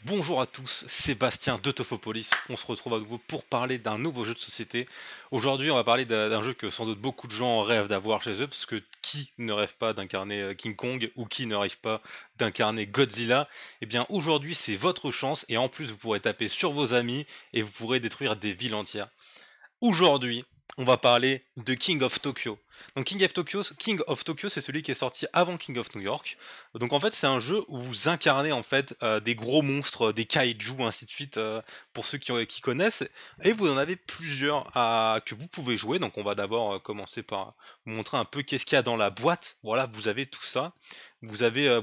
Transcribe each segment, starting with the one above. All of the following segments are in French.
Bonjour à tous, Sébastien de Tophopolis. On se retrouve à nouveau pour parler d'un nouveau jeu de société. Aujourd'hui, on va parler d'un jeu que sans doute beaucoup de gens rêvent d'avoir chez eux, parce que qui ne rêve pas d'incarner King Kong ou qui ne rêve pas d'incarner Godzilla? Eh bien, aujourd'hui, c'est votre chance et en plus, vous pourrez taper sur vos amis et vous pourrez détruire des villes entières. Aujourd'hui, on va parler de King of Tokyo. Donc King of Tokyo, c'est celui qui est sorti avant King of New York. Donc en fait, c'est un jeu où vous incarnez en fait des gros monstres, des kaiju, ainsi de suite, pour ceux qui connaissent. Et vous en avez plusieurs que vous pouvez jouer. Donc on va d'abord commencer par vous montrer un peu qu'est-ce qu'il y a dans la boîte. Voilà, vous avez tout ça. Vous avez un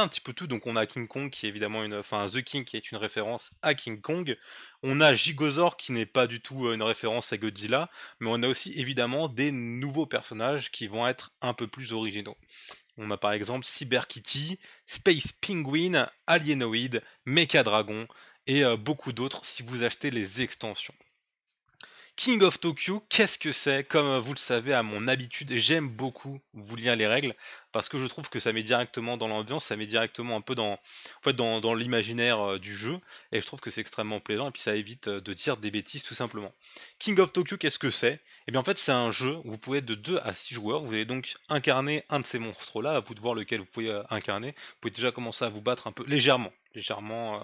petit peu tout. Donc on a King Kong qui est évidemment enfin The King qui est une référence à King Kong. On a Gigosaur qui n'est pas du tout une référence à Godzilla, mais on a aussi évidemment des nouveaux personnages qui vont être un peu plus originaux. On a par exemple Cyber Kitty, Space Penguin, Alienoid, Mecha Dragon et beaucoup d'autres si vous achetez les extensions. King of Tokyo, qu'est-ce que c'est? Comme vous le savez, à mon habitude, j'aime beaucoup vous lire les règles parce que je trouve que ça met directement dans l'ambiance, ça met directement un peu dans l'imaginaire du jeu et je trouve que c'est extrêmement plaisant et puis ça évite de dire des bêtises tout simplement. King of Tokyo, qu'est-ce que c'est? Eh bien en fait, c'est un jeu où vous pouvez être de 2 à 6 joueurs, vous allez donc incarner un de ces monstres-là, à vous de voir lequel vous pouvez incarner. Vous pouvez déjà commencer à vous battre un peu légèrement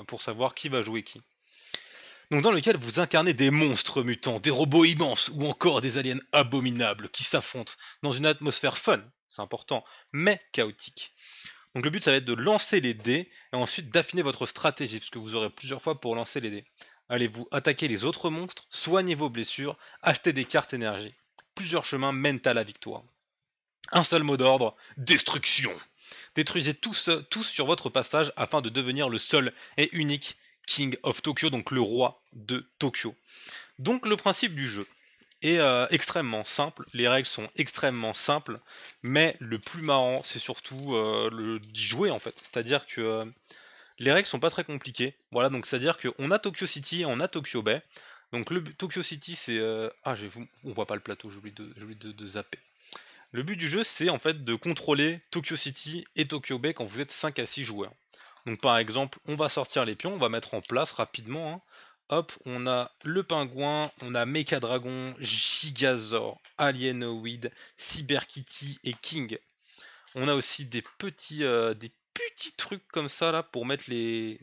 pour savoir qui va jouer qui. Donc dans lequel vous incarnez des monstres mutants, des robots immenses ou encore des aliens abominables qui s'affrontent dans une atmosphère fun, c'est important, mais chaotique. Donc le but ça va être de lancer les dés et ensuite d'affiner votre stratégie, parce que vous aurez plusieurs fois pour lancer les dés. Allez-vous attaquer les autres monstres, soigner vos blessures, acheter des cartes énergie. Plusieurs chemins mènent à la victoire. Un seul mot d'ordre, destruction. Détruisez tous sur votre passage afin de devenir le seul et unique King of Tokyo, donc le roi de Tokyo. Donc le principe du jeu est extrêmement simple, les règles sont extrêmement simples, mais le plus marrant c'est surtout d'y jouer en fait. C'est-à-dire que les règles sont pas très compliquées. Voilà, donc c'est-à-dire qu'on a Tokyo City, on a Tokyo Bay. Donc le Tokyo City c'est... on voit pas le plateau, j'ai oublié de zapper. Le but du jeu, c'est en fait de contrôler Tokyo City et Tokyo Bay quand vous êtes 5 à 6 joueurs. Donc par exemple, on va sortir les pions, on va mettre en place rapidement, hein. Hop, on a le pingouin, on a Mecha Dragon, Gigazor, Alienoid, Cyber Kitty et King. On a aussi des petits trucs comme ça là pour mettre les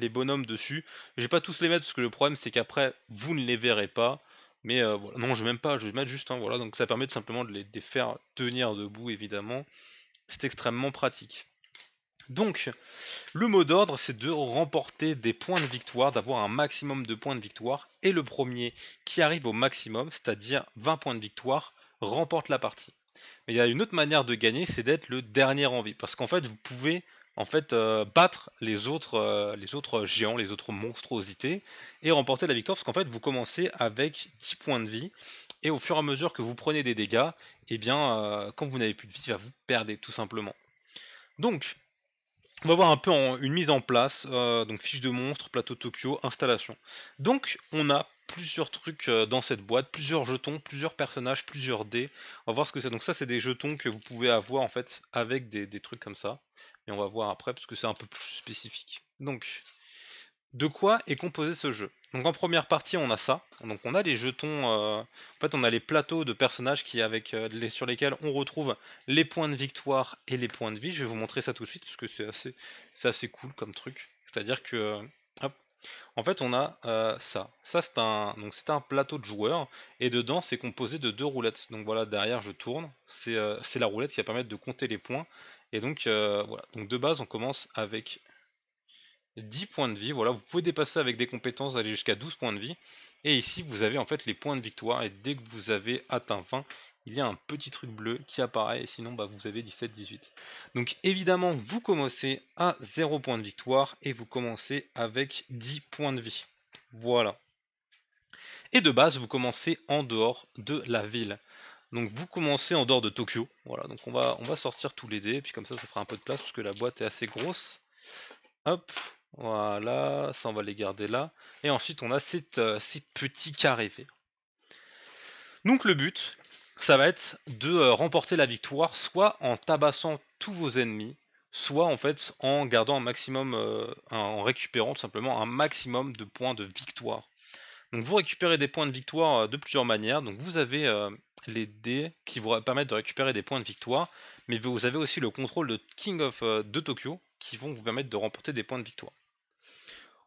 bonhommes dessus. Je vais pas tous les mettre parce que le problème c'est qu'après vous ne les verrez pas. Mais voilà. Non, je vais même pas, je vais mettre juste un, voilà, donc ça permet de simplement de les faire tenir debout évidemment. C'est extrêmement pratique. Donc, le mot d'ordre, c'est de remporter des points de victoire, d'avoir un maximum de points de victoire, et le premier qui arrive au maximum, c'est-à-dire 20 points de victoire, remporte la partie. Mais il y a une autre manière de gagner, c'est d'être le dernier en vie, parce qu'en fait, vous pouvez battre les autres géants, les autres monstruosités, et remporter la victoire, parce qu'en fait, vous commencez avec 10 points de vie, et au fur et à mesure que vous prenez des dégâts, eh bien, quand vous n'avez plus de vie, vous perdez tout simplement. Donc, on va voir un peu une mise en place, donc fiche de monstre, plateau Tokyo, installation. Donc on a plusieurs trucs dans cette boîte, plusieurs jetons, plusieurs personnages, plusieurs dés. On va voir ce que c'est. Donc ça c'est des jetons que vous pouvez avoir en fait avec des trucs comme ça. Et on va voir après parce que c'est un peu plus spécifique. Donc de quoi est composé ce jeu? Donc en première partie on a ça, donc on a les jetons, en fait on a les plateaux de personnages sur lesquels on retrouve les points de victoire et les points de vie. Je vais vous montrer ça tout de suite parce que c'est assez cool comme truc. C'est-à-dire que hop, en fait on a ça c'est un plateau de joueurs et dedans c'est composé de deux roulettes. Donc voilà, derrière je tourne, c'est la roulette qui va permettre de compter les points. Et donc voilà, donc de base on commence avec 10 points de vie, voilà, vous pouvez dépasser avec des compétences, aller jusqu'à 12 points de vie. Et ici, vous avez en fait les points de victoire, et dès que vous avez atteint 20, il y a un petit truc bleu qui apparaît, et sinon bah, vous avez 17-18. Donc évidemment, vous commencez à 0 points de victoire, et vous commencez avec 10 points de vie. Voilà. Et de base, vous commencez en dehors de la ville. Donc vous commencez en dehors de Tokyo. Voilà, donc on va sortir tous les dés, et puis comme ça fera un peu de place, parce que la boîte est assez grosse. Hop, voilà, ça on va les garder là. Et ensuite on a ces petits carrés verts. Donc le but, ça va être de remporter la victoire, soit en tabassant tous vos ennemis, soit en fait en gardant un maximum, en récupérant tout simplement un maximum de points de victoire. Donc vous récupérez des points de victoire de plusieurs manières. Donc vous avez les dés qui vous permettent de récupérer des points de victoire, mais vous avez aussi le contrôle de King of de Tokyo qui vont vous permettre de remporter des points de victoire.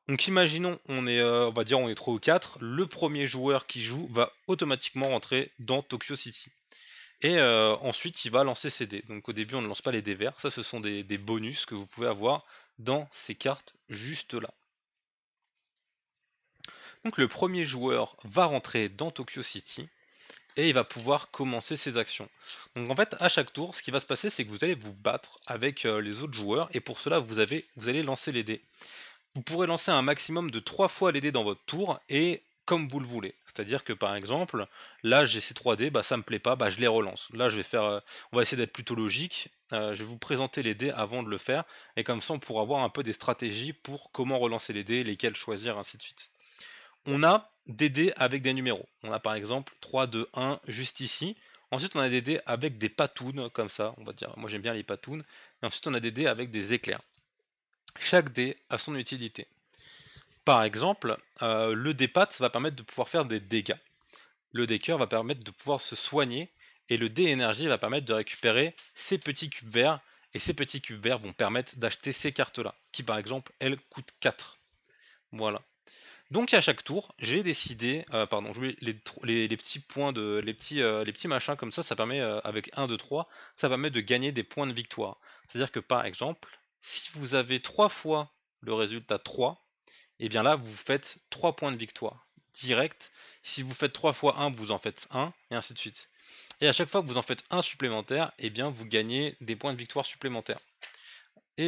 Donc imaginons on est on va dire on est 3 ou 4, le premier joueur qui joue va automatiquement rentrer dans Tokyo City. Et ensuite il va lancer ses dés. Donc au début on ne lance pas les dés verts, ça ce sont des bonus que vous pouvez avoir dans ces cartes juste là. Donc le premier joueur va rentrer dans Tokyo City et il va pouvoir commencer ses actions. Donc en fait à chaque tour ce qui va se passer c'est que vous allez vous battre avec les autres joueurs et pour cela vous allez lancer les dés. Vous pourrez lancer un maximum de 3 fois les dés dans votre tour et comme vous le voulez. C'est-à-dire que par exemple, là j'ai ces 3 dés, bah ça me plaît pas, bah je les relance. Là je vais faire, on va essayer d'être plutôt logique. Je vais vous présenter les dés avant de le faire et comme ça on pourra avoir un peu des stratégies pour comment relancer les dés, lesquels choisir, ainsi de suite. On a des dés avec des numéros. On a par exemple 3, 2, 1 juste ici. Ensuite on a des dés avec des patounes comme ça, on va dire. Moi j'aime bien les patounes. Et ensuite on a des dés avec des éclairs. Chaque dé a son utilité. Par exemple, le dé pattes va permettre de pouvoir faire des dégâts. Le dé cœur va permettre de pouvoir se soigner. Et le dé énergie va permettre de récupérer ces petits cubes verts. Et ces petits cubes verts vont permettre d'acheter ces cartes-là. Qui par exemple, elles coûtent 4. Voilà. Donc à chaque tour, j'ai décidé, pardon, je les petits points les petits machins comme ça permet, avec 1, 2, 3, ça permet de gagner des points de victoire. C'est-à-dire que par exemple, si vous avez 3 fois le résultat 3, et bien là vous faites 3 points de victoire direct. Si vous faites 3 fois 1, vous en faites 1, et ainsi de suite. Et à chaque fois que vous en faites un supplémentaire, et bien vous gagnez des points de victoire supplémentaires. Et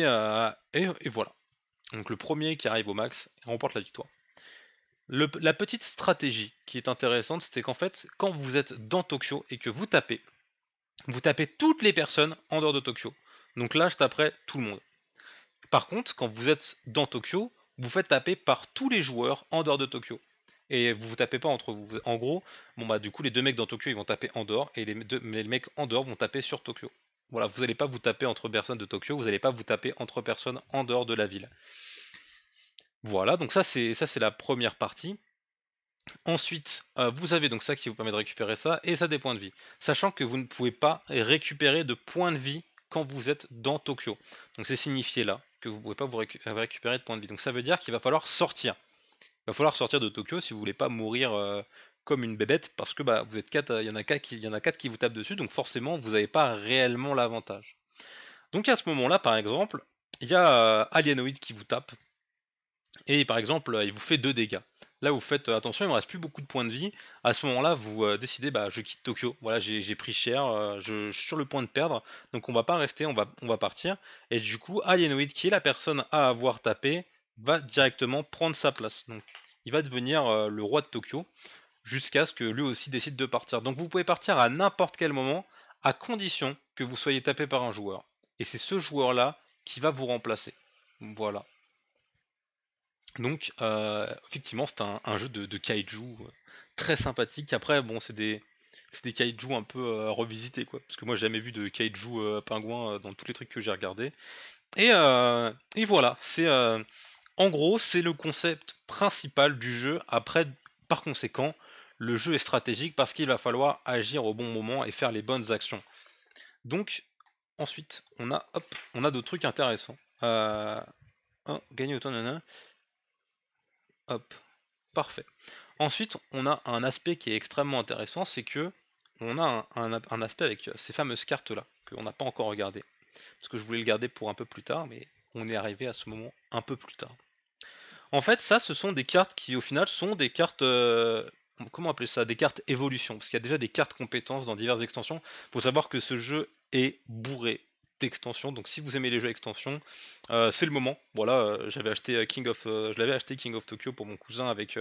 voilà. Donc le premier qui arrive au max remporte la victoire. La petite stratégie qui est intéressante, c'est qu'en fait, quand vous êtes dans Tokyo et que vous tapez toutes les personnes en dehors de Tokyo. Donc là, je taperai tout le monde. Par contre, quand vous êtes dans Tokyo, vous faites taper par tous les joueurs en dehors de Tokyo. Et vous vous tapez pas entre vous. En gros, bon bah du coup les deux mecs dans Tokyo ils vont taper en dehors et les mecs en dehors vont taper sur Tokyo. Voilà, vous n'allez pas vous taper entre personnes de Tokyo, vous n'allez pas vous taper entre personnes en dehors de la ville. Voilà, donc ça c'est la première partie. Ensuite, vous avez donc ça qui vous permet de récupérer ça, et ça des points de vie. Sachant que vous ne pouvez pas récupérer de points de vie quand vous êtes dans Tokyo. Donc c'est signifié là que vous ne pouvez pas vous récupérer de points de vie. Donc ça veut dire qu'il va falloir sortir. Il va falloir sortir de Tokyo si vous voulez pas mourir comme une bébête, parce que bah, vous êtes 4, il y en a 4 qui vous tapent dessus, donc forcément vous n'avez pas réellement l'avantage. Donc à ce moment-là, par exemple, il y a Alienoid qui vous tape, et par exemple, il vous fait 2 dégâts. Là, vous faites attention, il me reste plus beaucoup de points de vie. À ce moment-là, vous décidez, bah, je quitte Tokyo. Voilà, j'ai pris cher, je suis sur le point de perdre, donc on va pas rester, on va partir. Et du coup, Alienoid, qui est la personne à avoir tapé, va directement prendre sa place. Donc, il va devenir le roi de Tokyo, jusqu'à ce que lui aussi décide de partir. Donc, vous pouvez partir à n'importe quel moment, à condition que vous soyez tapé par un joueur. Et c'est ce joueur-là qui va vous remplacer. Voilà. Donc, effectivement, c'est un jeu de kaiju très sympathique. Après, bon, c'est des kaiju un peu revisités, quoi. Parce que moi, j'ai jamais vu de kaiju pingouin dans tous les trucs que j'ai regardés. Et voilà, en gros, c'est le concept principal du jeu. Après, par conséquent, le jeu est stratégique parce qu'il va falloir agir au bon moment et faire les bonnes actions. Donc, ensuite, on a d'autres trucs intéressants. Gagner autant, nanana. Hop, parfait. Ensuite, on a un aspect qui est extrêmement intéressant, c'est que on a un aspect avec ces fameuses cartes-là, qu'on n'a pas encore regardé. Parce que je voulais le garder pour un peu plus tard, mais on est arrivé à ce moment un peu plus tard. En fait, ça, ce sont des cartes qui, au final, sont des cartes... comment appeler ça? Des cartes évolution. Parce qu'il y a déjà des cartes compétences dans diverses extensions. Il faut savoir que ce jeu est bourré d'extensions. Donc si vous aimez les jeux extensions, c'est le moment. Voilà, j'avais acheté je l'avais acheté King of Tokyo pour mon cousin avec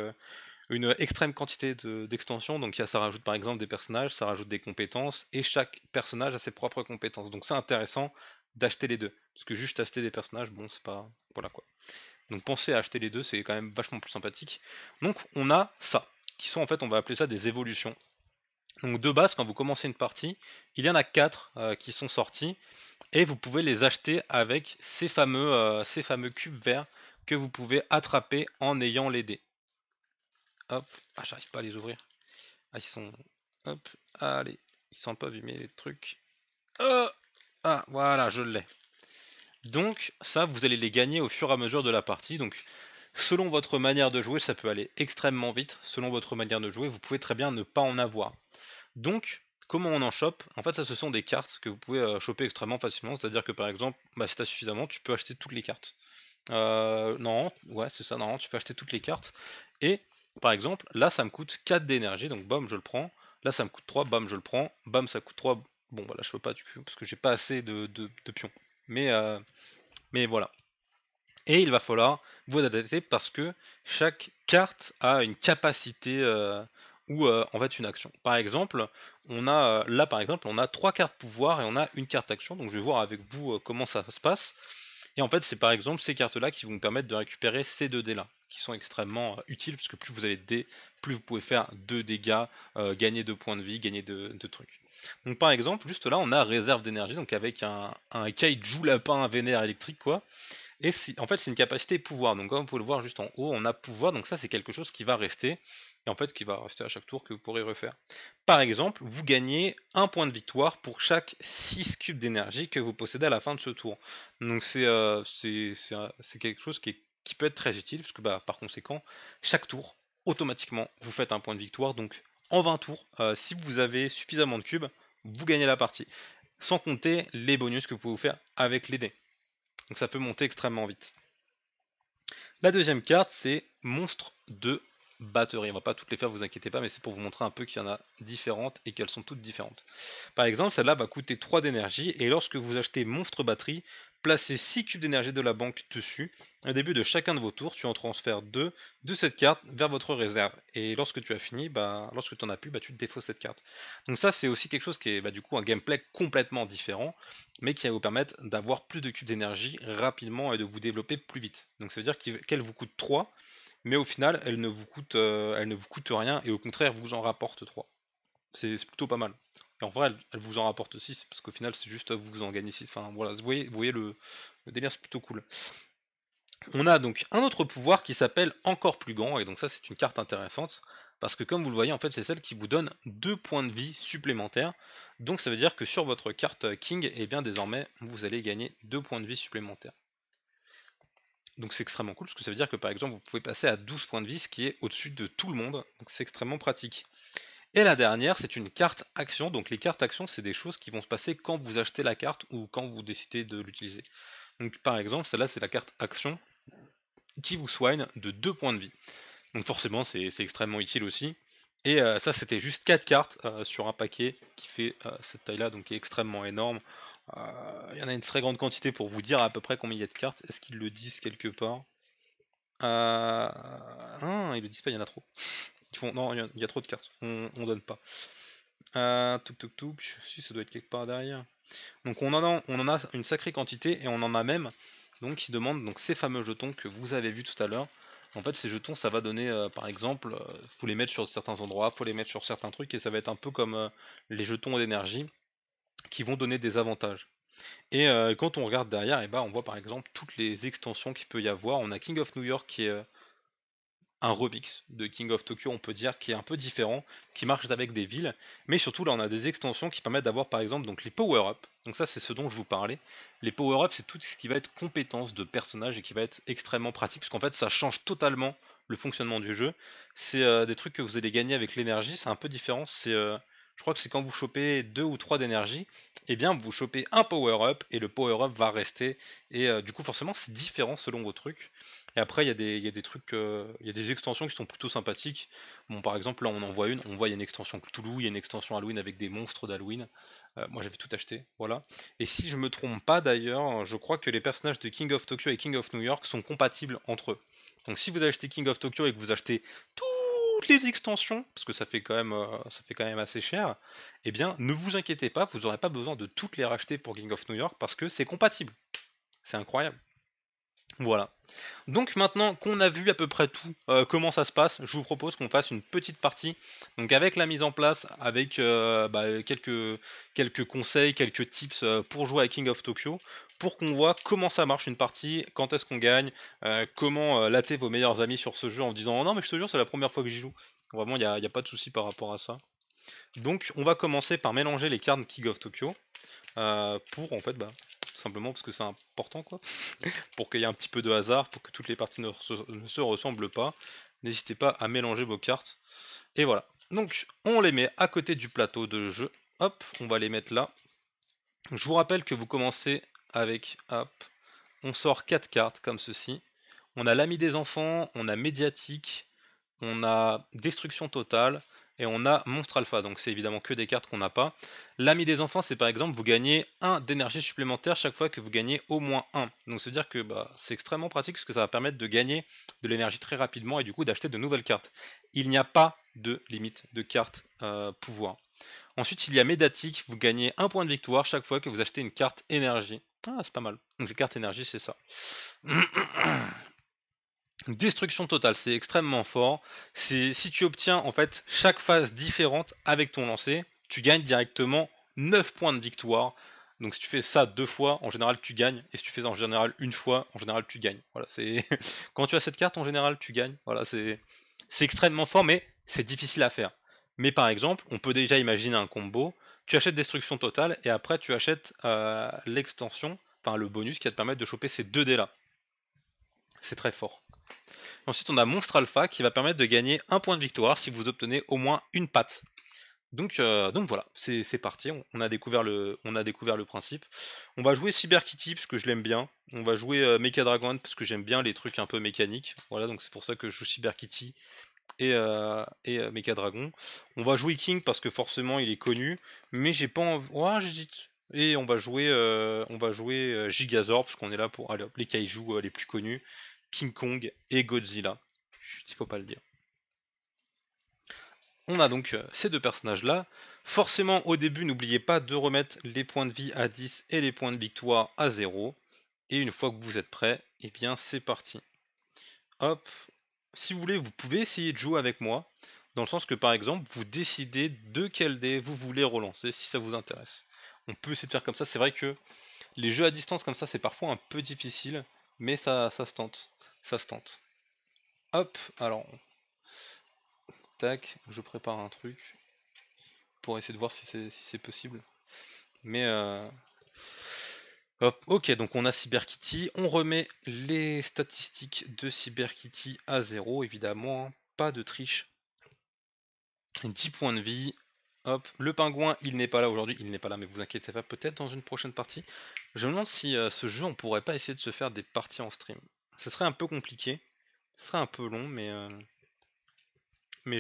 une extrême quantité d'extensions. Donc ça rajoute par exemple des personnages, ça rajoute des compétences, et chaque personnage a ses propres compétences. Donc c'est intéressant d'acheter les deux. Parce que juste acheter des personnages, bon, c'est pas... Voilà quoi. Donc pensez à acheter les deux, c'est quand même vachement plus sympathique. Donc on a ça, qui sont en fait, on va appeler ça des évolutions. Donc de base, quand vous commencez une partie, il y en a 4 qui sont sortis. Et vous pouvez les acheter avec ces fameux cubes verts que vous pouvez attraper en ayant les dés. Hop, ah j'arrive pas à les ouvrir. Ah ils sont, hop, allez, ils sont pas abîmés les trucs. Oh ah voilà, je l'ai. Donc ça, vous allez les gagner au fur et à mesure de la partie. Donc selon votre manière de jouer, ça peut aller extrêmement vite. Selon votre manière de jouer, vous pouvez très bien ne pas en avoir. Donc, comment on en chope? En fait, ça, ce sont des cartes que vous pouvez choper extrêmement facilement. C'est-à-dire que par exemple, bah, si tu as suffisamment, tu peux acheter toutes les cartes. Non, ouais, c'est ça, non, tu peux acheter toutes les cartes. Et par exemple, là, ça me coûte 4 d'énergie, donc bam, je le prends. Là, ça me coûte 3, bam, je le prends. Bam, ça coûte 3. Bon, bah là, je peux pas du coup, parce que j'ai pas assez de pions. Mais, euh, mais voilà. Et il va falloir vous adapter parce que chaque carte a une capacité ou en fait une action. Par exemple, on a là par exemple on a 3 cartes pouvoir et on a une carte action. Donc je vais voir avec vous comment ça se passe. Et en fait c'est par exemple ces cartes là qui vont vous permettre de récupérer ces 2 dés là, qui sont extrêmement utiles puisque plus vous avez de dés, plus vous pouvez faire 2 dégâts, gagner 2 points de vie, gagner de trucs. Donc par exemple, juste là on a réserve d'énergie, donc avec un kaiju lapin vénère électrique quoi. Et en fait, c'est une capacité pouvoir. Donc, comme vous pouvez le voir juste en haut, on a pouvoir. Donc, ça, c'est quelque chose qui va rester. Et en fait, qui va rester à chaque tour que vous pourrez refaire. Par exemple, vous gagnez un point de victoire pour chaque 6 cubes d'énergie que vous possédez à la fin de ce tour. Donc, c'est quelque chose qui peut être très utile. Parce que, bah, par conséquent, chaque tour, automatiquement, vous faites un point de victoire. Donc, en 20 tours, si vous avez suffisamment de cubes, vous gagnez la partie. Sans compter les bonus que vous pouvez vous faire avec les dés. Donc ça peut monter extrêmement vite. La deuxième carte, c'est monstre de batterie. On va pas toutes les faire, vous inquiétez pas, mais c'est pour vous montrer un peu qu'il y en a différentes et qu'elles sont toutes différentes. Par exemple, celle-là va coûter 3 d'énergie et lorsque vous achetez monstre batterie, placez 6 cubes d'énergie de la banque dessus. Au début de chacun de vos tours, tu en transfères 2 de cette carte vers votre réserve. Et lorsque tu as fini, lorsque tu n'en as plus, tu te défausses cette carte. Donc ça, c'est aussi quelque chose qui est du coup un gameplay complètement différent, mais qui va vous permettre d'avoir plus de cubes d'énergie rapidement et de vous développer plus vite. Donc ça veut dire qu'elle vous coûte 3, mais au final, elle ne vous coûte rien et au contraire, vous en rapporte 3. C'est plutôt pas mal. Et en vrai, elle vous en rapporte 6 parce qu'au final, c'est juste vous en gagnez 6. Enfin voilà, vous voyez le délire, c'est plutôt cool. On a donc un autre pouvoir qui s'appelle encore plus grand, et donc ça, c'est une carte intéressante parce que comme vous le voyez, en fait, c'est celle qui vous donne 2 points de vie supplémentaires. Donc ça veut dire que sur votre carte King, et bien désormais, vous allez gagner 2 points de vie supplémentaires. Donc c'est extrêmement cool parce que ça veut dire que par exemple vous pouvez passer à 12 points de vie, ce qui est au-dessus de tout le monde, donc c'est extrêmement pratique. Et la dernière, c'est une carte action. Donc les cartes action, c'est des choses qui vont se passer quand vous achetez la carte ou quand vous décidez de l'utiliser. Donc par exemple, celle-là, c'est la carte action qui vous soigne de 2 points de vie. Donc forcément, c'est extrêmement utile aussi. Et ça, c'était juste 4 cartes sur un paquet qui fait cette taille-là, donc qui est extrêmement énorme. Il y en a une très grande quantité pour vous dire à peu près combien il y a de cartes. Est-ce qu'ils le disent quelque part? Ils le disent pas, il y en a trop. Non, il y a trop de cartes, on donne pas. Si ça doit être quelque part derrière. Donc on en a une sacrée quantité et on en a même donc qui demandent donc ces fameux jetons que vous avez vus tout à l'heure. En fait ces jetons ça va donner par exemple, faut les mettre sur certains endroits, faut les mettre sur certains trucs et ça va être un peu comme les jetons d'énergie qui vont donner des avantages. Et quand on regarde derrière, et on voit par exemple toutes les extensions qu'il peut y avoir. On a King of New York qui est un remix de King of Tokyo, on peut dire, qui est un peu différent, qui marche avec des villes, mais surtout là on a des extensions qui permettent d'avoir par exemple donc les power-up. Donc ça c'est ce dont je vous parlais. Les power-up c'est tout ce qui va être compétences de personnages et qui va être extrêmement pratique, parce qu'en fait ça change totalement le fonctionnement du jeu. C'est des trucs que vous allez gagner avec l'énergie, c'est un peu différent. Je crois que c'est quand vous chopez 2 ou 3 d'énergie, et bien vous chopez un power-up et le power-up va rester. Et du coup forcément c'est différent selon vos trucs. Et après, il y a des trucs, il y a des extensions qui sont plutôt sympathiques. Bon, par exemple, là, on en voit une. On voit, il y a une extension Cthulhu, il y a une extension Halloween avec des monstres d'Halloween. Moi, j'avais tout acheté, voilà. Et si je me trompe pas, d'ailleurs, je crois que les personnages de King of Tokyo et King of New York sont compatibles entre eux. Donc, si vous achetez King of Tokyo et que vous achetez toutes les extensions, parce que ça fait quand même assez cher, eh bien, ne vous inquiétez pas, vous n'aurez pas besoin de toutes les racheter pour King of New York parce que c'est compatible. C'est incroyable. Voilà. Donc maintenant qu'on a vu à peu près tout, comment ça se passe, je vous propose qu'on fasse une petite partie. Donc avec la mise en place, avec quelques conseils, quelques tips pour jouer à King of Tokyo, pour qu'on voit comment ça marche une partie, quand est-ce qu'on gagne, comment latter vos meilleurs amis sur ce jeu en disant «Oh non mais je te jure c'est la première fois que j'y joue». Vraiment y a pas de souci par rapport à ça. Donc on va commencer par mélanger les cartes King of Tokyo pour en fait tout simplement parce que c'est important quoi pour qu'il y ait un petit peu de hasard, pour que toutes les parties ne se ressemblent pas. N'hésitez pas à mélanger vos cartes. Et voilà. Donc on les met à côté du plateau de jeu. Hop, on va les mettre là. Je vous rappelle que vous commencez avec, hop, on sort 4 cartes comme ceci. On a l'ami des enfants, on a médiatique, on a destruction totale et on a monstre alpha. Donc c'est évidemment que des cartes qu'on n'a pas. L'ami des enfants, c'est par exemple vous gagnez 1 d'énergie supplémentaire chaque fois que vous gagnez au moins 1. Donc c'est à dire que c'est extrêmement pratique parce que ça va permettre de gagner de l'énergie très rapidement et du coup d'acheter de nouvelles cartes. Il n'y a pas de limite de cartes pouvoir. Ensuite il y a médiatique, vous gagnez 1 point de victoire chaque fois que vous achetez une carte énergie. Ah c'est pas mal. Donc les cartes énergie c'est ça. Destruction totale, c'est extrêmement fort. C'est si tu obtiens en fait chaque phase différente avec ton lancer, tu gagnes directement 9 points de victoire. Donc si tu fais ça 2 fois, en général tu gagnes. Et si tu fais ça en général une fois, en général tu gagnes. Voilà, c'est quand tu as cette carte en général tu gagnes. Voilà, c'est extrêmement fort, mais c'est difficile à faire. Mais par exemple, on peut déjà imaginer un combo. Tu achètes destruction totale et après tu achètes l'extension, enfin le bonus qui va te permettre de choper ces 2 dés là. C'est très fort. Ensuite, on a Monstre Alpha qui va permettre de gagner 1 point de victoire si vous obtenez au moins une patte. Donc voilà, c'est parti, on a découvert le principe. On va jouer Cyber Kitty parce que je l'aime bien. On va jouer Mecha Dragon parce que j'aime bien les trucs un peu mécaniques. Voilà, donc c'est pour ça que je joue Cyber Kitty et Mecha Dragon. On va jouer King parce que forcément il est connu, mais j'ai pas envie. Oh, j'hésite. Et on va jouer Gigazord parce qu'on est là pour allez, hop, les kaijus les plus connus, King Kong et Godzilla. Chut, il faut pas le dire. On a donc ces deux personnages-là. Forcément, au début, n'oubliez pas de remettre les points de vie à 10 et les points de victoire à 0. Et une fois que vous êtes prêts, eh bien c'est parti. Hop. Si vous voulez, vous pouvez essayer de jouer avec moi. Dans le sens que par exemple, vous décidez de quel dé vous voulez relancer si ça vous intéresse. On peut essayer de faire comme ça. C'est vrai que les jeux à distance comme ça, c'est parfois un peu difficile. Mais ça se tente. Ça se tente. Hop. Alors, tac. Je prépare un truc pour essayer de voir si c'est possible. Mais hop, ok, donc on a CyberKitty, on remet les statistiques de CyberKitty à 0, évidemment, hein, pas de triche. 10 points de vie. Hop, le pingouin, il n'est pas là aujourd'hui, il n'est pas là, mais vous inquiétez pas, peut-être dans une prochaine partie. Je me demande si ce jeu, on pourrait pas essayer de se faire des parties en stream. Ce serait un peu compliqué, ce serait un peu long, mais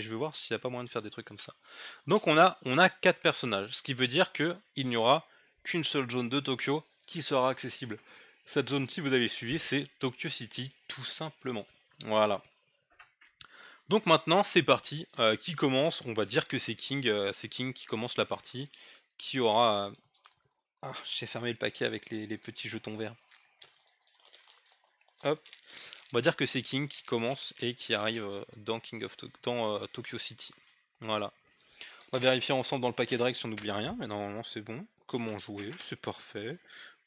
je vais voir s'il n'y a pas moyen de faire des trucs comme ça. Donc on a 4 personnages, ce qui veut dire que il n'y aura qu'une seule zone de Tokyo qui sera accessible. Cette zone-ci, vous avez suivi, c'est Tokyo City, tout simplement. Voilà. Donc maintenant, c'est parti. Qui commence? On va dire que c'est King qui commence la partie. Qui aura... Ah, j'ai fermé le paquet avec les petits jetons verts. Hop. On va dire que c'est King qui commence et qui arrive dans Tokyo City. Voilà. On va vérifier ensemble dans le paquet de règles si on n'oublie rien, mais normalement c'est bon. Comment jouer, c'est parfait.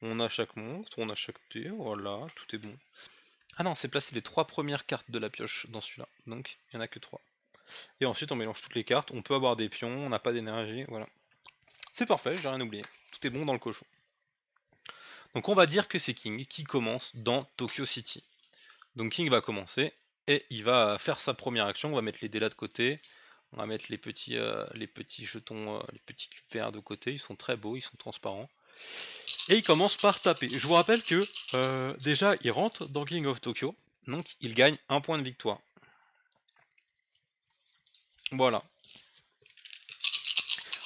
On a chaque monstre, on a chaque dé, voilà, tout est bon. Ah non, c'est placé les 3 premières cartes de la pioche dans celui-là, donc il n'y en a que 3. Et ensuite on mélange toutes les cartes, on peut avoir des pions, on n'a pas d'énergie, voilà. C'est parfait, j'ai rien oublié. Tout est bon dans le cochon. Donc on va dire que c'est King qui commence dans Tokyo City. Donc King va commencer et il va faire sa première action, on va mettre les dés là de côté. On va mettre les petits jetons, les petits verres de côté, ils sont très beaux, ils sont transparents. Et il commence par taper. Je vous rappelle que déjà il rentre dans King of Tokyo, donc il gagne 1 point de victoire. Voilà.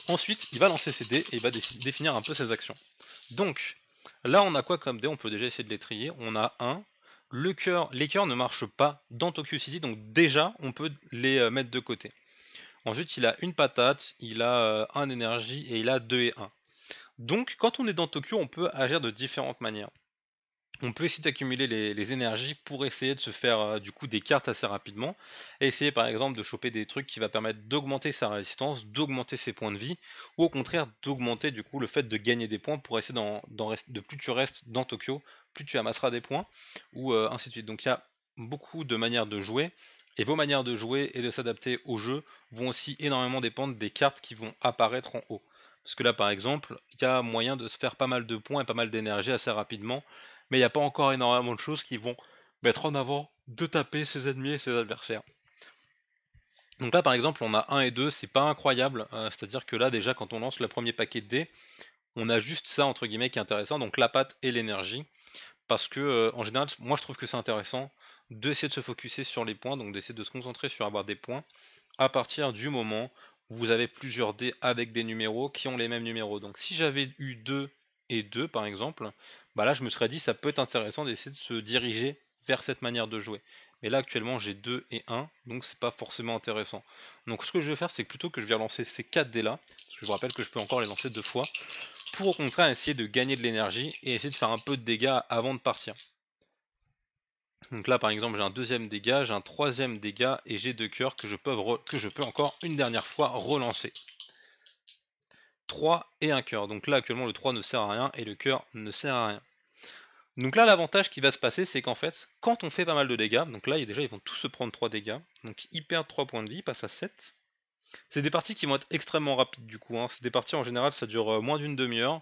Ensuite, il va lancer ses dés et il va définir un peu ses actions. Donc, là on a quoi comme dés? On peut déjà essayer de les trier. On a un. Les cœurs ne marchent pas dans Tokyo City, donc déjà on peut les mettre de côté. Ensuite, il a une patate, il a un énergie et il a 2 et 1. Donc, quand on est dans Tokyo, on peut agir de différentes manières. On peut essayer d'accumuler les énergies pour essayer de se faire du coup des cartes assez rapidement, et essayer par exemple de choper des trucs qui va permettre d'augmenter sa résistance, d'augmenter ses points de vie, ou au contraire d'augmenter du coup le fait de gagner des points pour essayer de plus tu restes dans Tokyo, plus tu amasseras des points, ou ainsi de suite. Donc il y a beaucoup de manières de jouer, et vos manières de jouer et de s'adapter au jeu vont aussi énormément dépendre des cartes qui vont apparaître en haut. Parce que là par exemple, il y a moyen de se faire pas mal de points et pas mal d'énergie assez rapidement, mais il n'y a pas encore énormément de choses qui vont mettre en avant de taper ses ennemis et ses adversaires. Donc là par exemple on a 1 et 2, c'est pas incroyable, c'est-à-dire que là déjà quand on lance le premier paquet de dés, on a juste ça entre guillemets qui est intéressant, donc la patte et l'énergie, parce que en général moi je trouve que c'est intéressant d'essayer de se focuser sur les points, donc d'essayer de se concentrer sur avoir des points, à partir du moment où vous avez plusieurs dés avec des numéros qui ont les mêmes numéros. Donc si j'avais eu 2 et 2 par exemple, bah là je me serais dit ça peut être intéressant d'essayer de se diriger vers cette manière de jouer. Mais là actuellement j'ai 2 et 1, donc c'est pas forcément intéressant. Donc ce que je vais faire c'est que plutôt que je vais relancer ces 4 dés là, parce que je vous rappelle que je peux encore les lancer 2 fois, pour au contraire essayer de gagner de l'énergie et essayer de faire un peu de dégâts avant de partir. Donc là par exemple j'ai un deuxième dégât, j'ai un troisième dégât et j'ai 2 cœurs que je peux encore une dernière fois relancer. 3 et un cœur. Donc là actuellement le 3 ne sert à rien et le cœur ne sert à rien. Donc là l'avantage qui va se passer c'est qu'en fait quand on fait pas mal de dégâts, donc là déjà ils vont tous se prendre 3 dégâts, donc ils perdent 3 points de vie, ils passent à 7. C'est des parties qui vont être extrêmement rapides du coup, hein. C'est des parties en général ça dure moins d'une demi-heure,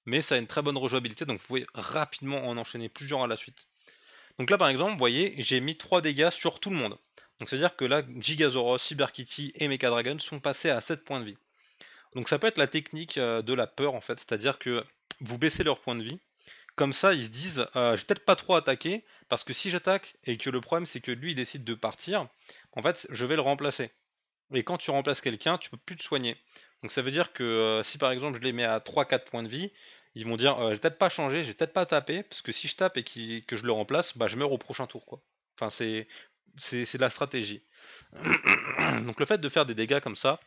mais ça a une très bonne rejouabilité donc vous pouvez rapidement en enchaîner plusieurs à la suite. Donc là par exemple vous voyez j'ai mis 3 dégâts sur tout le monde. Donc c'est à dire que là Gigazoros, Cyberkitty et Mecha Dragon sont passés à 7 points de vie. Donc ça peut être la technique de la peur en fait, c'est-à-dire que vous baissez leur point de vie, comme ça ils se disent je vais peut-être pas trop attaquer, parce que si j'attaque et que le problème c'est que lui il décide de partir, en fait je vais le remplacer. Et quand tu remplaces quelqu'un, tu peux plus te soigner. Donc ça veut dire que si par exemple je les mets à 3-4 points de vie, ils vont dire je vais peut-être pas changer, je vais peut-être pas taper, parce que si je tape et que je le remplace, bah je meurs au prochain tour quoi. Enfin c'est de la stratégie. Donc le fait de faire des dégâts comme ça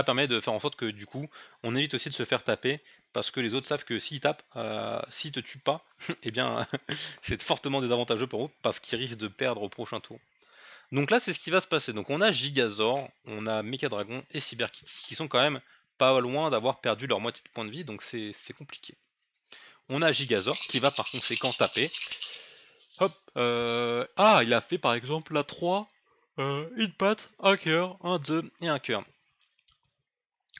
permet de faire en sorte que du coup, on évite aussi de se faire taper, parce que les autres savent que s'ils tapent, s'ils te tuent pas, eh bien c'est fortement désavantageux pour eux, parce qu'ils risquent de perdre au prochain tour. Donc là c'est ce qui va se passer, donc on a Gigazor, on a Mechadragon et Cyberkitty, qui sont quand même pas loin d'avoir perdu leur moitié de points de vie, donc c'est compliqué. On a Gigazor qui va par conséquent taper. Hop, ah il a fait par exemple la 3, une patte, un cœur, un 2 et un cœur.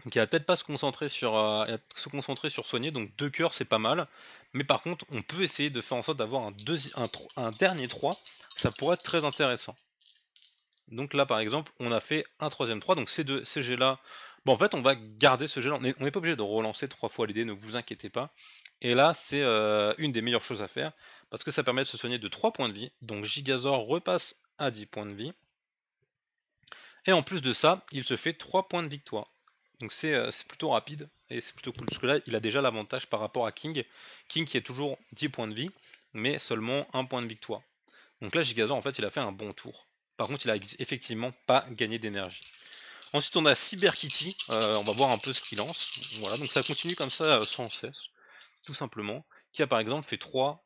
Donc il va peut-être pas se concentrer sur soigner, donc 2 cœurs c'est pas mal. Mais par contre, on peut essayer de faire en sorte d'avoir un dernier 3, ça pourrait être très intéressant. Donc là par exemple, on a fait un troisième 3, donc ces jets là, bon en fait on va garder ce jet là, on n'est pas obligé de relancer 3 fois les dés, ne vous inquiétez pas. Et là c'est une des meilleures choses à faire, parce que ça permet de se soigner de 3 points de vie, donc Gigazor repasse à 10 points de vie. Et en plus de ça, il se fait 3 points de victoire. Donc c'est plutôt rapide et c'est plutôt cool. Parce que là, il a déjà l'avantage par rapport à King. King qui est toujours 10 points de vie, mais seulement 1 point de victoire. Donc là, Gigazor, en fait, il a fait un bon tour. Par contre, il a effectivement pas gagné d'énergie. Ensuite, on a Cyberkitty. On va voir un peu ce qu'il lance. Voilà, donc ça continue comme ça sans cesse, tout simplement. Qui a par exemple fait 3,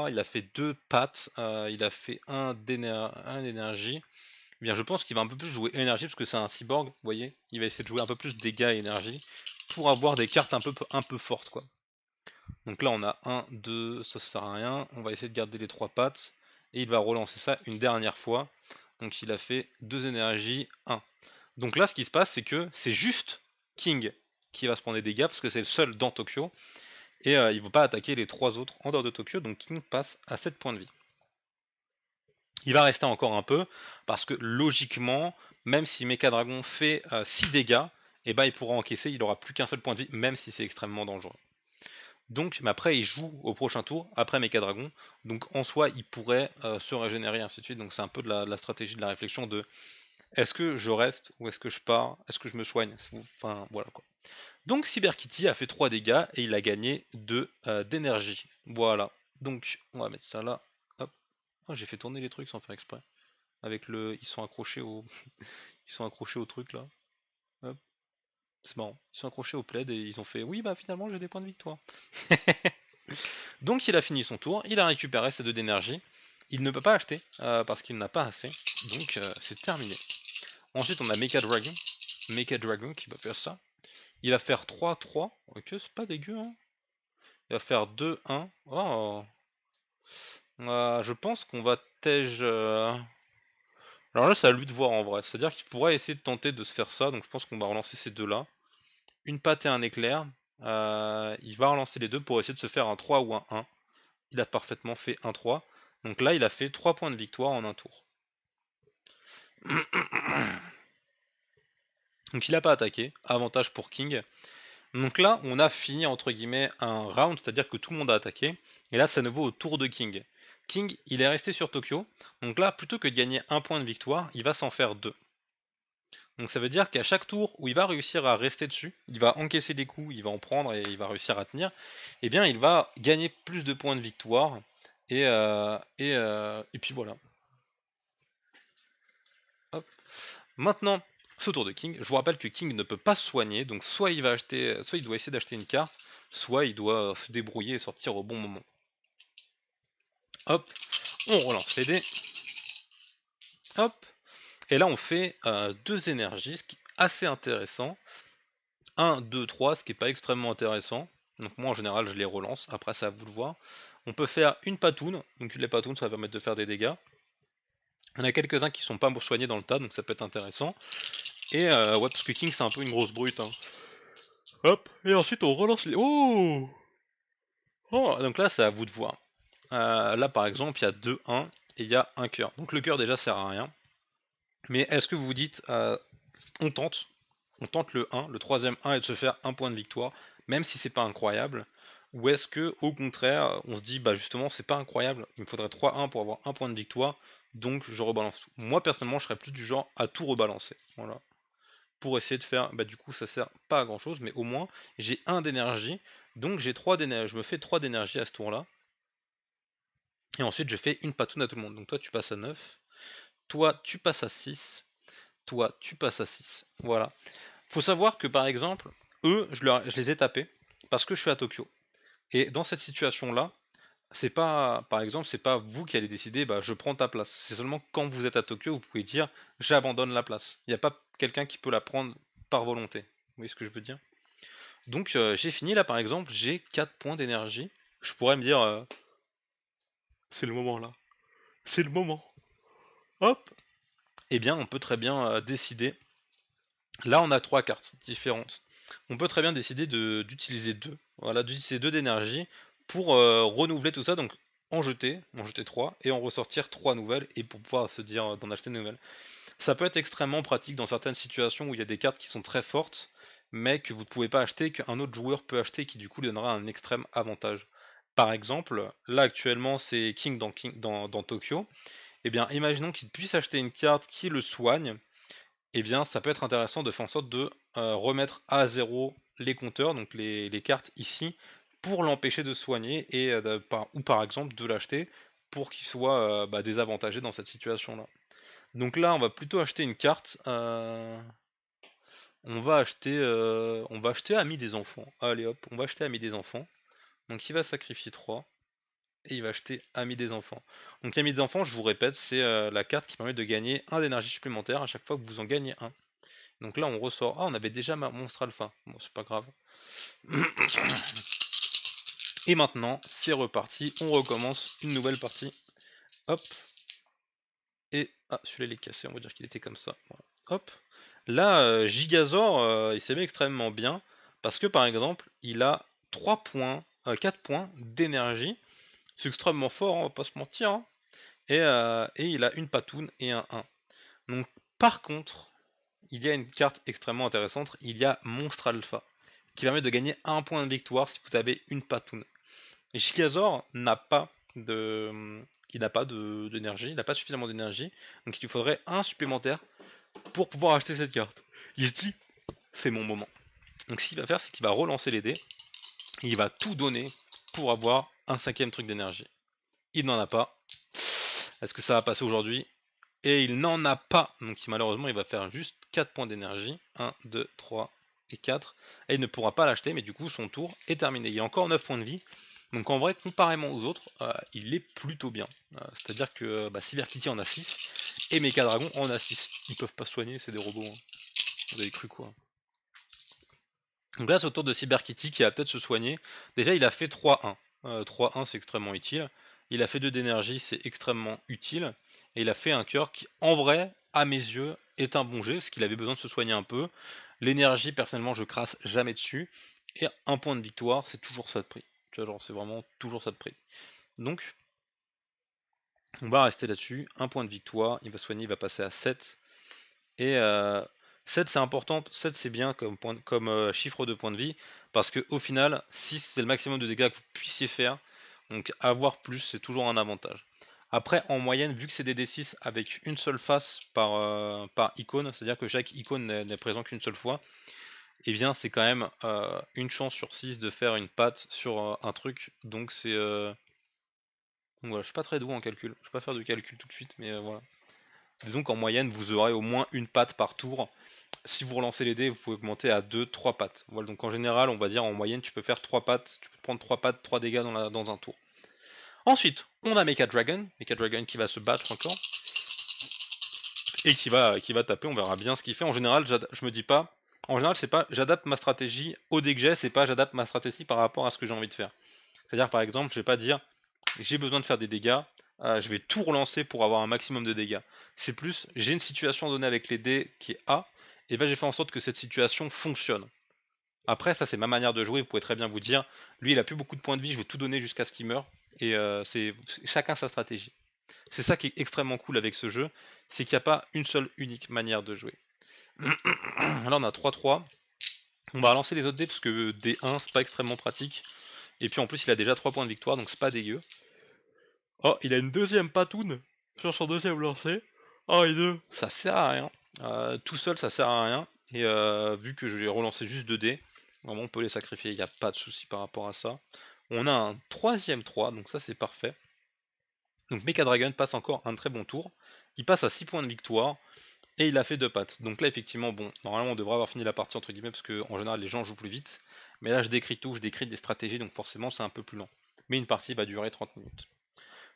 il a fait 2 pattes, il a fait 1 d'énergie. Eh bien, je pense qu'il va un peu plus jouer énergie parce que c'est un cyborg, vous voyez. Il va essayer de jouer un peu plus dégâts et énergie pour avoir des cartes un peu fortes, quoi. Donc là, on a 1, 2, ça sert à rien. On va essayer de garder les 3 pattes et il va relancer ça une dernière fois. Donc il a fait 2 énergies, 1. Donc là, ce qui se passe, c'est que c'est juste King qui va se prendre des dégâts parce que c'est le seul dans Tokyo et il ne va pas attaquer les 3 autres en dehors de Tokyo. Donc King passe à 7 points de vie. Il va rester encore un peu, parce que logiquement, même si Mecha Dragon fait 6 dégâts, et ben il pourra encaisser, il aura plus qu'un seul point de vie, même si c'est extrêmement dangereux. Donc, mais après, il joue au prochain tour, après Mecha Dragon, donc en soi, il pourrait se régénérer, et ainsi de suite. Donc c'est un peu de la stratégie, de la réflexion de est-ce que je reste, ou est-ce que je pars, est-ce que je me soigne, enfin voilà quoi. Donc Cyberkitty a fait 3 dégâts, et il a gagné 2 d'énergie. Voilà, donc on va mettre ça là. Hop. Oh, j'ai fait tourner les trucs sans faire exprès. Avec le. Ils sont accrochés au. Ils sont accrochés au truc là. Hop. C'est marrant. Ils sont accrochés au plaid et ils ont fait oui bah finalement j'ai des points de victoire. Donc il a fini son tour, il a récupéré ses 2 d'énergie. Il ne peut pas acheter parce qu'il n'a pas assez. Donc c'est terminé. Ensuite on a Mecha Dragon. Mecha Dragon qui va faire ça. Il va faire 3-3. Ok, c'est pas dégueu. Hein. Il va faire 2-1. Oh. Je pense qu'on va tège. Alors là c'est à lui de voir en vrai. C'est-à-dire qu'il pourrait essayer de tenter de se faire ça. Donc je pense qu'on va relancer ces deux là. Une patte et un éclair. Il va relancer les deux pour essayer de se faire un 3 ou un 1. Il a parfaitement fait un 3. Donc là il a fait 3 points de victoire en un tour. Donc il n'a pas attaqué, avantage pour King. Donc là on a fini entre guillemets un round, c'est-à-dire que tout le monde a attaqué. Et là c'est à nouveau au tour de King. King il est resté sur Tokyo. Donc là plutôt que de gagner un point de victoire, il va s'en faire 2. Donc ça veut dire qu'à chaque tour où il va réussir à rester dessus, il va encaisser des coups, il va en prendre et il va réussir à tenir, et bien il va gagner plus de points de victoire. Et puis voilà. Hop. Maintenant, ce tour de King, je vous rappelle que King ne peut pas se soigner, donc soit il va acheter, soit il doit essayer d'acheter une carte, soit il doit se débrouiller et sortir au bon moment. Hop, on relance les dés. Hop, et là on fait 2 énergies, ce qui est assez intéressant. 1, 2, 3, ce qui n'est pas extrêmement intéressant. Donc moi en général je les relance, après c'est à vous de voir. On peut faire une patoune, donc les patounes ça va permettre de faire des dégâts. Il y en a quelques-uns qui sont pas soignés dans le tas, donc ça peut être intéressant. Et ouais, parce que King c'est un peu une grosse brute. Hein. Hop, et ensuite on relance les... Oh, oh, donc là c'est à vous de voir. Là par exemple il y a 2-1 et il y a un cœur. Donc le cœur déjà sert à rien. Mais est-ce que vous vous dites, on tente le 1, le troisième 1 et de se faire un point de victoire, même si c'est pas incroyable, ou est-ce que au contraire on se dit bah justement c'est pas incroyable, il me faudrait 3-1 pour avoir un point de victoire, donc je rebalance tout. Moi personnellement je serais plus du genre à tout rebalancer. Voilà. Pour essayer de faire, bah du coup ça sert pas à grand chose, mais au moins j'ai 1 d'énergie, donc j'ai 3 d'énergie, je me fais 3 d'énergie à ce tour là, et ensuite je fais une patoune à tout le monde. Donc toi tu passes à 9, toi tu passes à 6, toi tu passes à 6. Voilà. Faut savoir que par exemple, eux, je les ai tapés parce que je suis à Tokyo. Et dans cette situation-là, c'est pas, par exemple, c'est pas vous qui allez décider, bah je prends ta place. C'est seulement quand vous êtes à Tokyo, vous pouvez dire j'abandonne la place. Il n'y a pas quelqu'un qui peut la prendre par volonté. Vous voyez ce que je veux dire? Donc j'ai fini là par exemple, j'ai 4 points d'énergie. Je pourrais me dire c'est le moment là. C'est le moment. Hop. Eh bien on peut très bien décider. Là on a 3 cartes différentes. On peut très bien décider d'utiliser 2. Voilà, d'utiliser 2 d'énergie pour renouveler tout ça. Donc en jeter 3 et en ressortir 3 nouvelles et pour pouvoir se dire d'en acheter de nouvelles. Ça peut être extrêmement pratique dans certaines situations où il y a des cartes qui sont très fortes mais que vous ne pouvez pas acheter, qu'un autre joueur peut acheter et qui du coup lui donnera un extrême avantage. Par exemple, là actuellement c'est King dans Tokyo. Eh bien imaginons qu'il puisse acheter une carte qui le soigne, eh bien ça peut être intéressant de faire en sorte de remettre à zéro les compteurs, donc les cartes ici, pour l'empêcher de soigner et ou par exemple de l'acheter pour qu'il soit désavantagé dans cette situation-là. Donc là on va plutôt acheter une carte, on va acheter Ami des enfants. Allez hop, on va acheter Ami des enfants. Donc il va sacrifier 3 et il va acheter Ami des enfants. Donc Ami des enfants, je vous répète, c'est la carte qui permet de gagner un d'énergie supplémentaire à chaque fois que vous en gagnez un. Donc là on ressort. Ah, on avait déjà ma monstre alpha. Bon, c'est pas grave. Et maintenant, c'est reparti. On recommence une nouvelle partie. Hop. Et ah, celui-là il est cassé. On va dire qu'il était comme ça. Voilà. Hop. Là, Gigazor, il s'est mis extrêmement bien. Parce que par exemple, il a 3 points, 4 points d'énergie. C'est extrêmement fort, on va pas se mentir. Hein. Et il a une patoune et un 1. Donc, par contre, il y a une carte extrêmement intéressante, il y a Monstre Alpha, qui permet de gagner un point de victoire si vous avez une patoune. Et Gigazor n'a pas d'énergie, il n'a pas suffisamment d'énergie, donc il lui faudrait un supplémentaire pour pouvoir acheter cette carte. Il se dit, c'est mon moment. Donc ce qu'il va faire, c'est qu'il va relancer les dés, et il va tout donner pour avoir un 5ème truc d'énergie. Il n'en a pas. Est-ce que ça va passer aujourd'hui? Et il n'en a pas, donc malheureusement il va faire juste 4 points d'énergie, 1, 2, 3 et 4, et il ne pourra pas l'acheter, mais du coup son tour est terminé. Il a encore 9 points de vie, Donc en vrai, comparément aux autres, il est plutôt bien. C'est-à-dire que Cyber Kitty en a 6 et Mecha Dragon en a 6. Ils peuvent pas se soigner, c'est des robots. Hein. Vous avez cru quoi? Donc là, c'est au tour de Cyber Kitty qui va peut-être se soigner. Déjà, il a fait 3-1. 3-1, c'est extrêmement utile. Il a fait 2 d'énergie, c'est extrêmement utile. Et il a fait un cœur qui, en vrai, à mes yeux, est un bon jet, parce qu'il avait besoin de se soigner un peu. L'énergie, personnellement, je crasse jamais dessus. Et un point de victoire, c'est toujours ça de prix. Tu vois, genre, c'est vraiment toujours ça de prix. Donc, on va rester là-dessus. Un point de victoire, il va soigner, il va passer à 7. Et 7 c'est important, 7 c'est bien comme chiffre de points de vie, parce que au final, 6 c'est le maximum de dégâts que vous puissiez faire, donc avoir plus c'est toujours un avantage. Après en moyenne, vu que c'est des D6 avec une seule face par icône, c'est-à-dire que chaque icône n'est présent qu'une seule fois, et bien c'est quand même une chance sur 6 de faire une patte sur un truc, donc c'est... Donc voilà, je suis pas très doué en calcul, je vais pas faire de calcul tout de suite, mais voilà. Disons qu'en moyenne, vous aurez au moins une patte par tour. Si vous relancez les dés, vous pouvez augmenter à 2-3 pattes. Voilà, donc en général, on va dire en moyenne, tu peux faire 3 pattes, tu peux prendre 3 pattes, 3 dégâts dans un tour. Ensuite, on a Mecha Dragon qui va se battre encore, et qui va taper, on verra bien ce qu'il fait. En général, je me dis pas, en général, c'est pas j'adapte ma stratégie au dé que j'ai, c'est pas j'adapte ma stratégie par rapport à ce que j'ai envie de faire. C'est-à-dire, par exemple, je vais pas dire j'ai besoin de faire des dégâts, je vais tout relancer pour avoir un maximum de dégâts. C'est plus, j'ai une situation donnée avec les dés qui est A, et ben j'ai fait en sorte que cette situation fonctionne. Après, ça c'est ma manière de jouer, vous pouvez très bien vous dire, lui il a plus beaucoup de points de vie, je vais tout donner jusqu'à ce qu'il meure, et c'est chacun sa stratégie. C'est ça qui est extrêmement cool avec ce jeu, c'est qu'il n'y a pas une seule unique manière de jouer. Là on a 3-3, on va relancer les autres dés parce que D1 c'est pas extrêmement pratique, et puis en plus il a déjà 3 points de victoire, donc c'est pas dégueu. Oh, il a une deuxième patoune sur son deuxième lancer. Oh, et deux. Ça sert à rien. Tout seul, ça sert à rien. Et vu que je vais relancer juste 2 dés, vraiment on peut les sacrifier, il n'y a pas de souci par rapport à ça. On a un troisième 3, donc ça c'est parfait. Donc Mecha Dragon passe encore un très bon tour. Il passe à 6 points de victoire. Et il a fait 2 pattes. Donc là effectivement, bon, normalement on devrait avoir fini la partie entre guillemets, parce que en général les gens jouent plus vite. Mais là je décris tout, je décris des stratégies, donc forcément c'est un peu plus lent. Mais une partie va durer 30 minutes.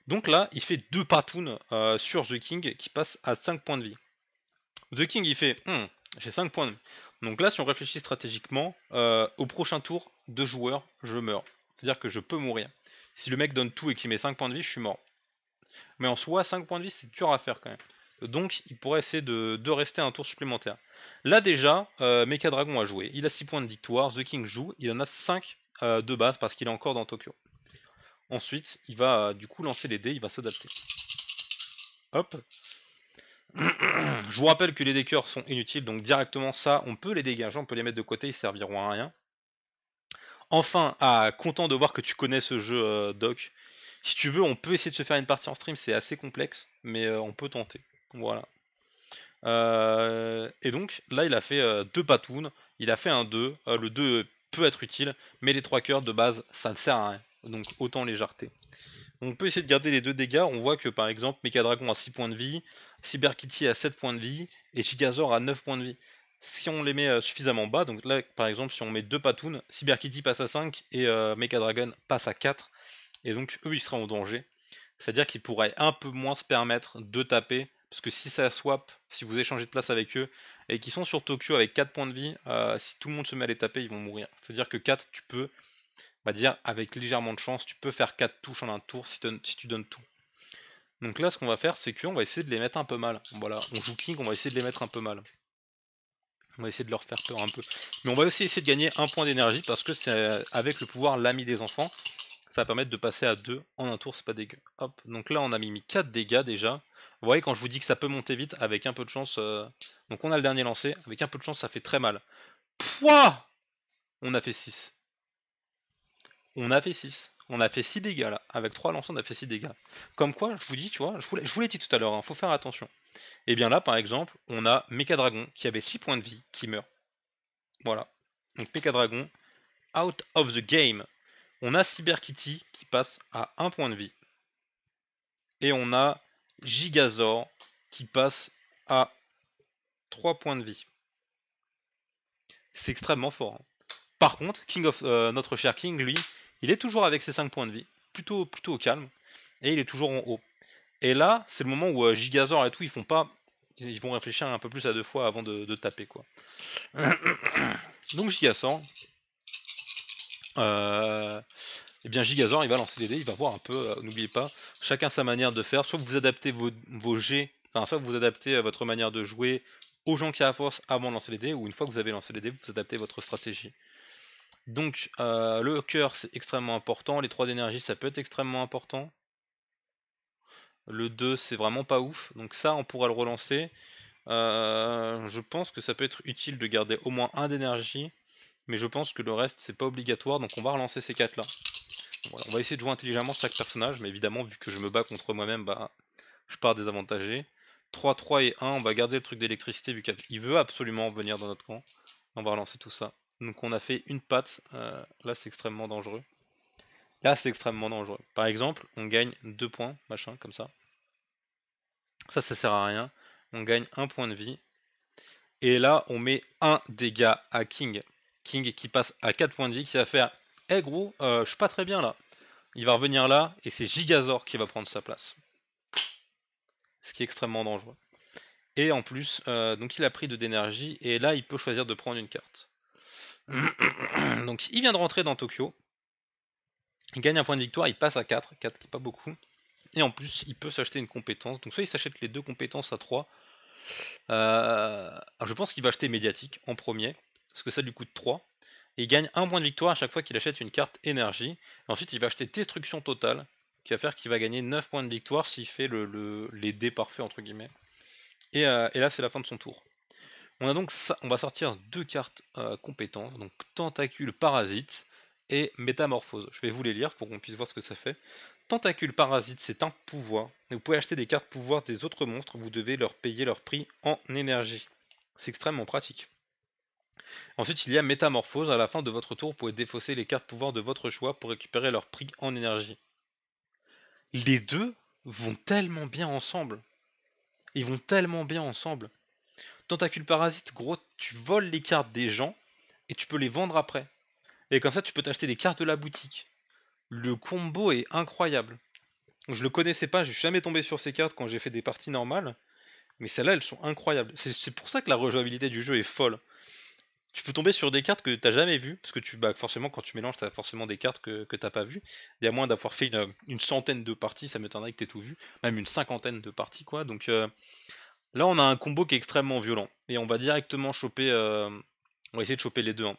Donc là, il fait 2 patounes sur The King qui passe à 5 points de vie. The King il fait j'ai 5 points de vie. Donc là, si on réfléchit stratégiquement, au prochain tour, 2 joueurs, je meurs. C'est-à-dire que je peux mourir. Si le mec donne tout et qu'il met 5 points de vie, je suis mort. Mais en soi, 5 points de vie, c'est dur à faire quand même. Donc il pourrait essayer de rester un tour supplémentaire. Là déjà, Mecha Dragon a joué. Il a 6 points de victoire, The King joue, il en a 5 de base parce qu'il est encore dans Tokyo. Ensuite, il va du coup lancer les dés, il va s'adapter. Hop. Je vous rappelle que les décors sont inutiles, donc directement ça, on peut les dégager, on peut les mettre de côté, ils serviront à rien. Enfin, content de voir que tu connais ce jeu, Doc. Si tu veux, on peut essayer de se faire une partie en stream, c'est assez complexe, mais on peut tenter. Voilà. Et donc, là, il a fait 2 patounes, il a fait un 2, le 2 peut être utile, mais les 3 cœurs de base, ça ne sert à rien. Donc, autant les jarter. On peut essayer de garder les 2 dégâts, on voit que par exemple Mecha Dragon a 6 points de vie, Cyber Kitty a 7 points de vie, et Chigazor a 9 points de vie. Si on les met suffisamment bas, donc là par exemple si on met 2 patounes, Cyber Kitty passe à 5 et Mecha Dragon passe à 4, et donc eux ils seront en danger. C'est-à-dire qu'ils pourraient un peu moins se permettre de taper, parce que si ça swap, si vous échangez de place avec eux, et qu'ils sont sur Tokyo avec 4 points de vie, si tout le monde se met à les taper, ils vont mourir. C'est-à-dire que 4, tu peux, on va dire, avec légèrement de chance, tu peux faire 4 touches en un tour si tu donnes tout. Donc là, ce qu'on va faire, c'est qu'on va essayer de les mettre un peu mal. Voilà, on joue King, on va essayer de les mettre un peu mal. On va essayer de leur faire peur un peu. Mais on va aussi essayer de gagner un point d'énergie, parce que c'est avec le pouvoir l'ami des enfants, ça va permettre de passer à 2 en un tour, c'est pas dégueu. Hop, donc là on a mis 4 dégâts déjà. Vous voyez, quand je vous dis que ça peut monter vite, avec un peu de chance... Donc on a le dernier lancé, avec un peu de chance ça fait très mal. Pouah, on a fait 6. On a fait 6. On a fait 6 dégâts là. Avec 3 lancers, on a fait 6 dégâts. Comme quoi, je vous dis, tu vois, je vous l'ai dit tout à l'heure, hein, faut faire attention. Et bien là, par exemple, on a Mecha Dragon qui avait 6 points de vie qui meurt. Voilà. Donc Mecha Dragon, out of the game. On a Cyber Kitty qui passe à 1 point de vie. Et on a Gigazor qui passe à 3 points de vie. C'est extrêmement fort. Hein. Par contre, notre cher King, lui, Il est toujours avec ses 5 points de vie, plutôt au calme, et il est toujours en haut. Et là, c'est le moment où Gigazor et tout, ils vont réfléchir un peu plus à 2 fois avant de taper, quoi. Donc Gigazor, et bien Gigazor, il va lancer les dés, il va voir un peu, n'oubliez pas, chacun sa manière de faire, soit vous adaptez vos jets, enfin soit vous adaptez votre manière de jouer aux gens qui a force avant de lancer les dés, ou une fois que vous avez lancé les dés, vous adaptez votre stratégie. Donc le cœur c'est extrêmement important, les 3 d'énergie ça peut être extrêmement important. Le 2 c'est vraiment pas ouf, donc ça on pourra le relancer. Je pense que ça peut être utile de garder au moins 1 d'énergie, mais je pense que le reste c'est pas obligatoire, donc on va relancer ces 4 là. Voilà, on va essayer de jouer intelligemment chaque personnage, mais évidemment vu que je me bats contre moi-même, bah je pars désavantagé. 3, 3 et 1, on va garder le truc d'électricité vu qu'il veut absolument venir dans notre camp. On va relancer tout ça. Donc on a fait une patte, là c'est extrêmement dangereux. Là c'est extrêmement dangereux. Par exemple, on gagne 2 points, machin, comme ça. Ça sert à rien. On gagne 1 point de vie. Et là on met 1 dégât à King. King qui passe à 4 points de vie, qui va faire « Eh gros, je suis pas très bien là ». Il va revenir là, et c'est Gigazor qui va prendre sa place. Ce qui est extrêmement dangereux. Et en plus, donc il a pris 2 d'énergie, et là il peut choisir de prendre une carte. Donc il vient de rentrer dans Tokyo. Il gagne un point de victoire, il passe à 4, 4 qui est pas beaucoup. Et en plus, il peut s'acheter une compétence. Donc soit il s'achète les 2 compétences à 3. Je pense qu'il va acheter médiatique en premier, parce que ça lui coûte 3. Et il gagne 1 point de victoire à chaque fois qu'il achète une carte énergie. Et ensuite il va acheter destruction totale, qui va faire qu'il va gagner 9 points de victoire s'il fait les dés parfaits entre guillemets. Et là c'est la fin de son tour. On a donc ça, on va sortir 2 cartes compétences, donc Tentacule Parasite et Métamorphose. Je vais vous les lire pour qu'on puisse voir ce que ça fait. Tentacule Parasite, c'est un pouvoir. Vous pouvez acheter des cartes pouvoir des autres monstres, vous devez leur payer leur prix en énergie. C'est extrêmement pratique. Ensuite, il y a Métamorphose. À la fin de votre tour, vous pouvez défausser les cartes pouvoir de votre choix pour récupérer leur prix en énergie. Les deux vont tellement bien ensemble. Ils vont tellement bien ensemble. Tentacule Parasite, gros, tu voles les cartes des gens et tu peux les vendre après. Et comme ça, tu peux t'acheter des cartes de la boutique. Le combo est incroyable. Je le connaissais pas, je suis jamais tombé sur ces cartes quand j'ai fait des parties normales. Mais celles-là, elles sont incroyables. C'est pour ça que la rejouabilité du jeu est folle. Tu peux tomber sur des cartes que t'as jamais vues, parce que forcément, quand tu mélanges, t'as forcément des cartes que t'as pas vues. Et à moins d'avoir fait une centaine de parties, ça m'étonnerait que t'aies tout vu. Même une cinquantaine de parties, quoi. Donc là, on a un combo qui est extrêmement violent. Et on va directement choper. On va essayer de choper les deux. Hein.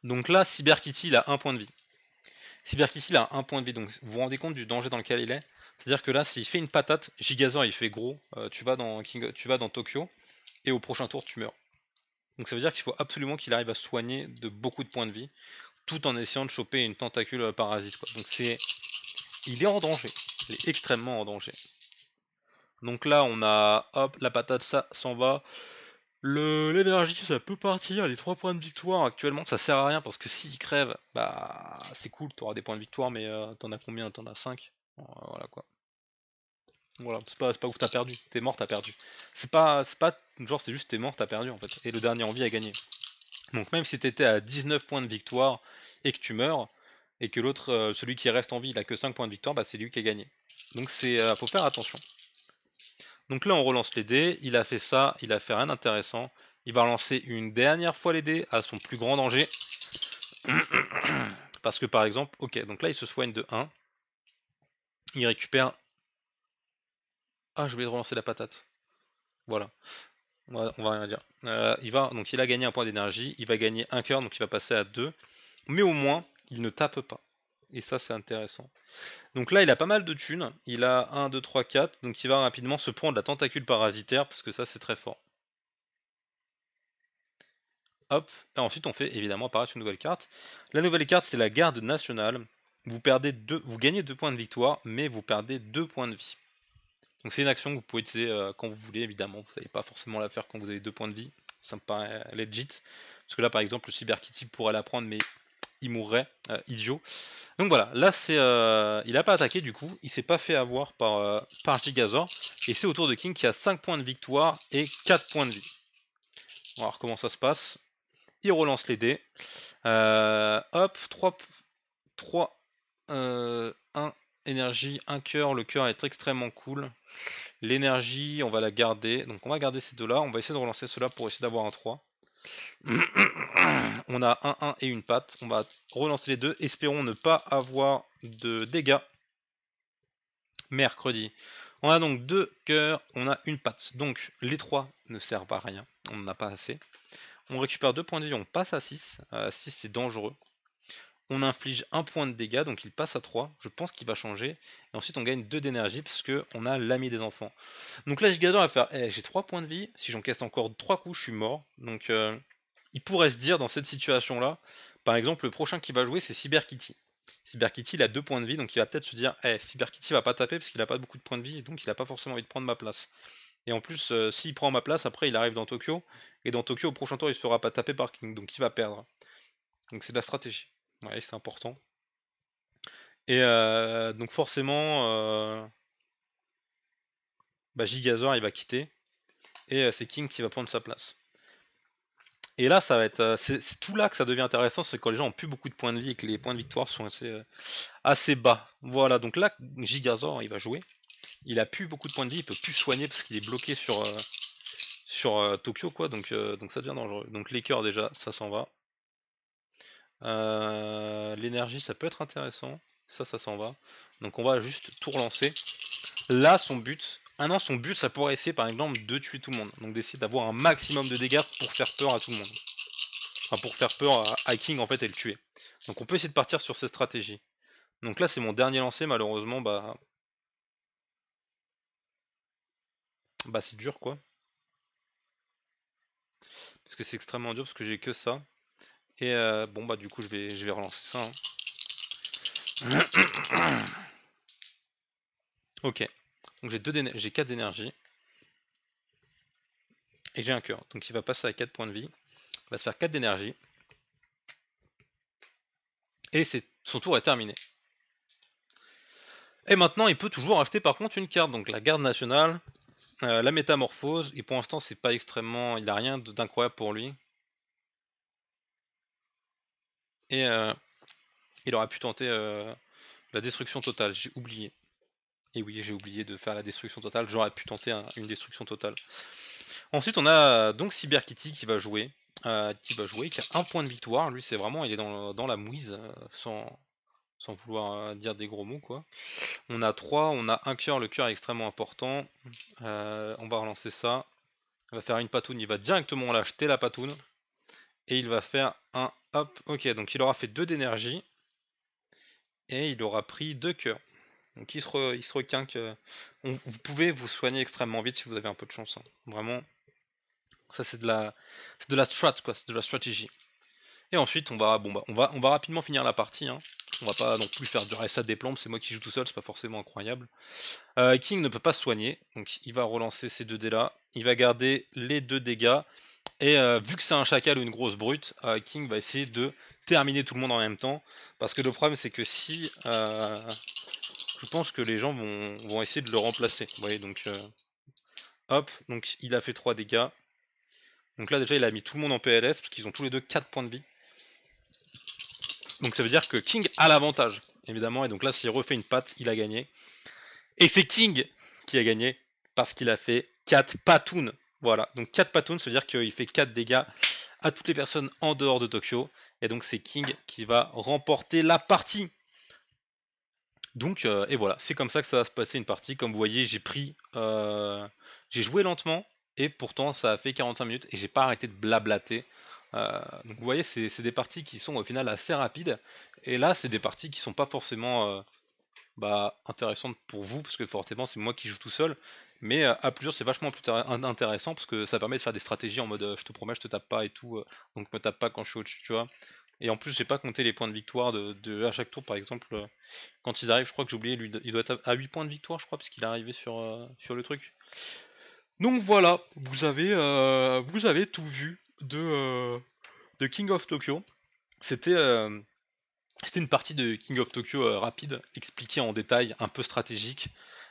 Donc là, Cyberkitty, il a 1 point de vie. Cyberkitty, il a 1 point de vie. Donc vous vous rendez compte du danger dans lequel il est. C'est-à-dire que là, s'il fait une patate, Gigazor, il fait gros. Tu vas dans Tokyo. Et au prochain tour, tu meurs. Donc ça veut dire qu'il faut absolument qu'il arrive à soigner de beaucoup de points de vie. Tout en essayant de choper une tentacule parasite. Quoi. Donc il est en danger. Il est extrêmement en danger. Donc là, on a, hop, la patate, ça s'en va. L'énergie, ça peut partir. Les 3 points de victoire, actuellement, ça sert à rien parce que s'il crève, bah, c'est cool, t'auras des points de victoire, mais t'en as combien? T'en as 5. Voilà quoi. Voilà, c'est pas ouf, t'as perdu. T'es mort, t'as perdu. C'est pas, genre, c'est juste t'es mort, t'as perdu en fait. Et le dernier en vie a gagné. Donc même si t'étais à 19 points de victoire et que tu meurs, et que l'autre, celui qui reste en vie, il a que 5 points de victoire, bah c'est lui qui a gagné. Donc faut faire attention. Donc là on relance les dés, il a fait ça, il a fait rien d'intéressant. Il va relancer une dernière fois les dés à son plus grand danger. Parce que par exemple, ok, donc là il se soigne de 1. Il récupère... Ah, je voulais relancer la patate. Voilà, on va rien dire. Donc il a gagné un point d'énergie, il va gagner un cœur, donc il va passer à 2. Mais au moins, il ne tape pas. Et ça c'est intéressant. Donc là il a pas mal de thunes, il a 1, 2, 3, 4, donc il va rapidement se prendre la tentacule parasitaire, parce que ça c'est très fort. Hop, et ensuite on fait évidemment apparaître une nouvelle carte. La nouvelle carte c'est la garde nationale. Vous gagnez 2 points de victoire, mais vous perdez 2 points de vie. Donc c'est une action que vous pouvez utiliser quand vous voulez, évidemment. Vous n'allez pas forcément la faire quand vous avez 2 points de vie. Ça me paraît legit. Parce que là par exemple le Cyberkitty pourrait la prendre, mais il mourrait, idiot. Donc voilà, là c'est, il a pas attaqué du coup, il s'est pas fait avoir par Gigazor, et c'est au tour de King qui a 5 points de victoire et 4 points de vie. On va voir comment ça se passe. Il relance les dés. Hop, 3, 1 énergie, 1 cœur. Le cœur est extrêmement cool. L'énergie, on va la garder. Donc on va garder ces deux-là. On va essayer de relancer ceux-là pour essayer d'avoir un 3. On a un 1 et une patte. On va relancer les deux. Espérons ne pas avoir de dégâts. Mercredi. On a donc 2 cœurs, on a une patte. Donc les 3 ne servent à rien. On n'en a pas assez. On récupère 2 points de vie, on passe à 6. 6 c'est dangereux. On inflige 1 point de dégâts, donc il passe à 3. Je pense qu'il va changer. Et ensuite on gagne 2 d'énergie parce qu'on a l'ami des enfants. Donc là Gigador va faire, j'ai 3 points de vie. Si j'encaisse encore 3 coups, je suis mort. Donc il pourrait se dire dans cette situation là, par exemple le prochain qui va jouer c'est Cyber Kitty. Cyber Kitty il a 2 points de vie, donc il va peut-être se dire, Cyber Kitty va pas taper parce qu'il a pas beaucoup de points de vie, donc il a pas forcément envie de prendre ma place. Et en plus, s'il prend ma place, après il arrive dans Tokyo, et dans Tokyo au prochain tour il se fera pas taper par King, donc il va perdre. Donc c'est de la stratégie. Ouais, c'est important. Et donc forcément, Gigazor il va quitter, et c'est King qui va prendre sa place. Et là, ça va être, c'est tout là que ça devient intéressant, c'est quand les gens ont plus beaucoup de points de vie et que les points de victoire sont assez bas. Voilà, donc là, Gigazor, il va jouer. Il a plus beaucoup de points de vie, il peut plus soigner parce qu'il est bloqué sur Tokyo, quoi. Donc ça devient dangereux. Donc les cœurs déjà, ça s'en va. L'énergie, ça peut être intéressant. Ça s'en va. Donc on va juste tout relancer. Là, son but, non, son but, ça pourrait essayer par exemple de tuer tout le monde. Donc d'essayer d'avoir un maximum de dégâts pour faire peur à tout le monde. Enfin, pour faire peur à King en fait et le tuer. Donc on peut essayer de partir sur cette stratégie. Donc là, c'est mon dernier lancer, malheureusement, c'est dur quoi. Parce que c'est extrêmement dur parce que j'ai que ça. Et du coup je vais relancer ça. Hein. Ok. Donc j'ai 4 d'énergie. Et j'ai un cœur. Donc il va passer à 4 points de vie. Il va se faire 4 d'énergie. Et son tour est terminé. Et maintenant il peut toujours acheter par contre une carte. Donc la garde nationale, la métamorphose. Et pour l'instant c'est pas extrêmement. Il a rien d'incroyable pour lui. Et il aurait pu tenter la destruction totale. J'ai oublié. Et oui, j'ai oublié de faire la destruction totale. J'aurais pu tenter une destruction totale. Ensuite, on a donc Cyber Kitty qui va jouer. Qui a un point de victoire. Lui, c'est vraiment, il est dans la mouise, sans vouloir dire des gros mots, quoi. On a 3, on a un cœur. Le cœur est extrêmement important. On va relancer ça. On va faire une patoune. Il va directement l'acheter, la patoune. Et il va faire un hop. Ok, donc il aura fait 2 d'énergie. Et il aura pris 2 cœurs. Donc il se requinque. Vous pouvez vous soigner extrêmement vite si vous avez un peu de chance. Hein. Vraiment, ça c'est de la strat quoi, c'est de la stratégie. Et ensuite on va rapidement finir la partie. Hein. On va pas non plus faire durer ça des plombes, c'est moi qui joue tout seul, c'est pas forcément incroyable. King ne peut pas se soigner, donc il va relancer ces 2 dés là. Il va garder les 2 dégâts. Et vu que c'est un chacal ou une grosse brute, King va essayer de terminer tout le monde en même temps. Parce que le problème c'est que si je pense que les gens vont essayer de le remplacer. Vous voyez, donc hop, donc il a fait 3 dégâts. Donc là déjà il a mis tout le monde en PLS parce qu'ils ont tous les deux 4 points de vie. Donc ça veut dire que King a l'avantage, évidemment, et donc là s'il refait une patte, il a gagné. Et c'est King qui a gagné parce qu'il a fait 4 patounes. Voilà, donc 4 patounes, ça veut dire qu'il fait 4 dégâts à toutes les personnes en dehors de Tokyo. Et donc c'est King qui va remporter la partie. Donc, et voilà, c'est comme ça que ça va se passer une partie. Comme vous voyez, j'ai joué lentement et pourtant ça a fait 45 minutes et j'ai pas arrêté de blablater. Donc vous voyez, c'est des parties qui sont au final assez rapides. Et là, c'est des parties qui sont pas forcément intéressantes pour vous parce que forcément c'est moi qui joue tout seul. Mais à plusieurs, c'est vachement plus intéressant parce que ça permet de faire des stratégies en mode je te promets, je te tape pas et tout. Donc me tape pas quand je suis au-dessus, tu vois. Et en plus, j'ai pas compté les points de victoire à chaque tour, par exemple. Quand ils arrivent, je crois que j'ai oublié, lui, il doit être à 8 points de victoire, je crois, parce qu'il est arrivé sur le truc. Donc voilà, vous avez tout vu de King of Tokyo. C'était une partie de King of Tokyo rapide, expliquée en détail, un peu stratégique.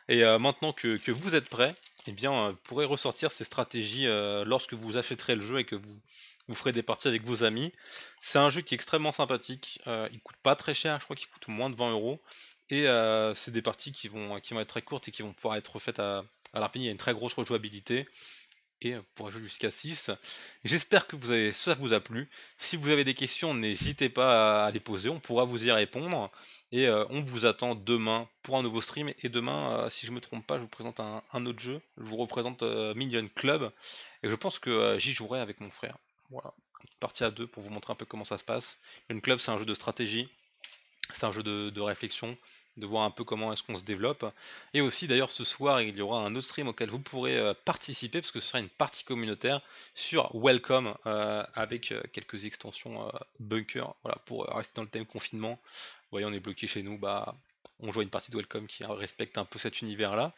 Et maintenant que vous êtes prêts, eh bien, vous pourrez ressortir ces stratégies lorsque vous achèterez le jeu et que vous ferez des parties avec vos amis. C'est un jeu qui est extrêmement sympathique, il coûte pas très cher, je crois qu'il coûte moins de 20 €. Et c'est des parties qui vont être très courtes et qui vont pouvoir être faites à l'infini. Il y a une très grosse rejouabilité et vous pourrez jouer jusqu'à 6. J'espère que ça vous a plu. Si vous avez des questions, n'hésitez pas à les poser, on pourra vous y répondre. Et on vous attend demain pour un nouveau stream. Et demain, si je me trompe pas, je vous présente un autre jeu. Je vous représente Minion Club. Et je pense que j'y jouerai avec mon frère. Voilà, une petite partie à deux pour vous montrer un peu comment ça se passe. Minion Club, c'est un jeu de stratégie. C'est un jeu de réflexion, de voir un peu comment est-ce qu'on se développe. Et aussi d'ailleurs ce soir il y aura un autre stream auquel vous pourrez participer parce que ce sera une partie communautaire sur Welcome avec quelques extensions bunker, voilà, pour rester dans le thème confinement. Vous voyez on est bloqué chez nous, bah on joue à une partie de Welcome qui respecte un peu cet univers là.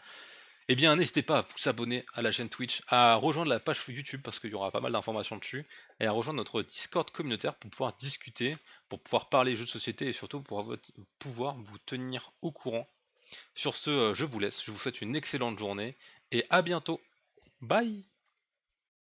Eh bien, n'hésitez pas à vous abonner à la chaîne Twitch, à rejoindre la page YouTube parce qu'il y aura pas mal d'informations dessus, et à rejoindre notre Discord communautaire pour pouvoir discuter, pour pouvoir parler jeux de société et surtout pour pouvoir vous tenir au courant. Sur ce, je vous laisse, je vous souhaite une excellente journée et à bientôt. Bye!